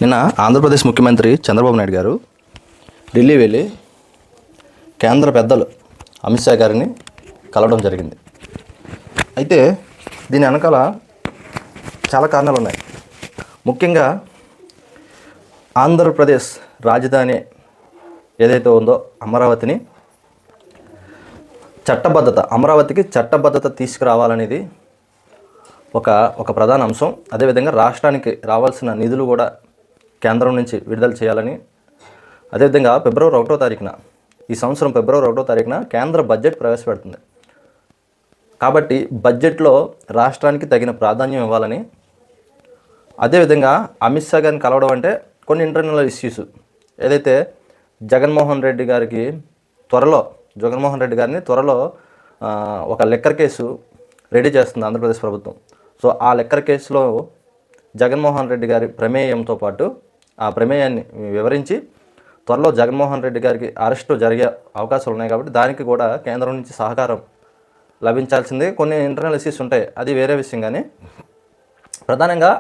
నిన్న ఆంధ్రప్రదేశ్ ముఖ్యమంత్రి చంద్రబాబు నాయుడు గారు ఢిల్లీ వెళ్ళి కేంద్ర పెద్దలు అమిత్ షా గారిని కలవడం జరిగింది. అయితే దీని వెనకాల చాలా కారణాలు ఉన్నాయి. ముఖ్యంగా ఆంధ్రప్రదేశ్ రాజధాని ఏదైతే ఉందో అమరావతిని అమరావతికి చట్టబద్ధత తీసుకురావాలనేది ఒక ప్రధాన అంశం. అదేవిధంగా రాష్ట్రానికి రావాల్సిన నిధులు కూడా కేంద్రం నుంచి విడుదల చేయాలని, అదేవిధంగా ఈ సంవత్సరం ఫిబ్రవరి 1వ తారీఖున కేంద్ర బడ్జెట్ ప్రవేశపెడుతుంది. కాబట్టి బడ్జెట్లో రాష్ట్రానికి తగిన ప్రాధాన్యం ఇవ్వాలని, అదేవిధంగా అమిత్ షా గారిని కలవడం అంటే కొన్ని ఇంటర్నల్ ఇష్యూస్ ఏదైతే జగన్మోహన్ రెడ్డి గారిని త్వరలో ఒక లిక్కర్ కేసు రెడీ చేస్తుంది ఆంధ్రప్రదేశ్ ప్రభుత్వం. సో ఆ లిక్కర్ కేసులో జగన్మోహన్ రెడ్డి గారి ప్రమేయంతో పాటు ఆ ప్రమేయాన్ని వివరించి త్వరలో జగన్మోహన్ రెడ్డి గారికి అరెస్టు జరిగే అవకాశాలు ఉన్నాయి. కాబట్టి దానికి కూడా కేంద్రం నుంచి సహకారం లభించాల్సిందే. కొన్ని ఇంటర్నల్ ఇష్యూస్ ఉంటాయి, అది వేరే విషయం. కానీ ప్రధానంగా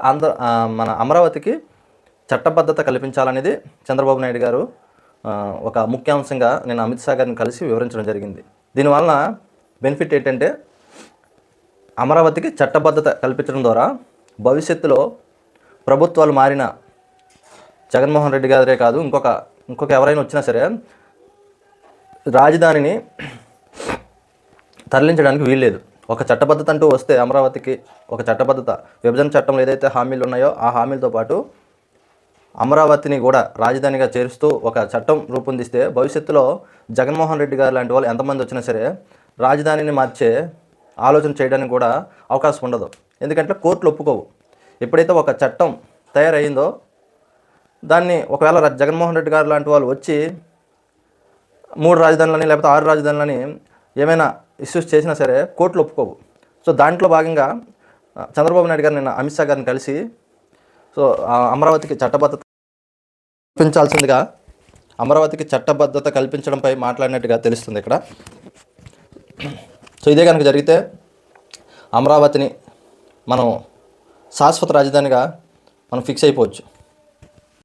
మన అమరావతికి చట్టబద్ధత కల్పించాలనేది చంద్రబాబు నాయుడు గారు ఒక ముఖ్యాంశంగా నేను అమిత్ షా గారిని కలిసి వివరించడం జరిగింది. దీనివలన బెనిఫిట్ ఏంటంటే అమరావతికి చట్టబద్ధత కల్పించడం ద్వారా భవిష్యత్తులో ప్రభుత్వాలు మారిన జగన్మోహన్ రెడ్డి గారే కాదు, ఇంకొక ఎవరైనా వచ్చినా సరే రాజధానిని తరలించడానికి వీల్లేదు. ఒక చట్టబద్ధత అంటూ వస్తే అమరావతికి ఒక చట్టబద్ధత, విభజన చట్టంలో ఏదైతే హామీలు ఉన్నాయో ఆ హామీలతో పాటు అమరావతిని కూడా రాజధానిగా చేరుస్తూ ఒక చట్టం రూపొందిస్తే భవిష్యత్తులో జగన్మోహన్ రెడ్డి గారు లాంటి వాళ్ళు ఎంతమంది వచ్చినా సరే రాజధానిని మార్చే ఆలోచన చేయడానికి కూడా అవకాశం ఉండదు. ఎందుకంటే కోర్టులు ఒప్పుకోవు. ఎప్పుడైతే ఒక చట్టం తయారయ్యిందో దాన్ని ఒకవేళ జగన్మోహన్ రెడ్డి గారు లాంటి వాళ్ళు వచ్చి 3 రాజధానులని లేకపోతే 6 రాజధానులని ఏమైనా ఇష్యూస్ చేసినా సరే కోర్టులు ఒప్పుకోవు. సో దాంట్లో భాగంగా చంద్రబాబు నాయుడు గారు నిన్న అమిత్ షా గారిని కలిసి అమరావతికి చట్టబద్ధత కల్పించడంపై మాట్లాడినట్టుగా తెలుస్తుంది ఇక్కడ. సో ఇదే కనుక జరిగితే అమరావతిని మనం శాశ్వత రాజధానిగా మనం ఫిక్స్ అయిపోవచ్చు.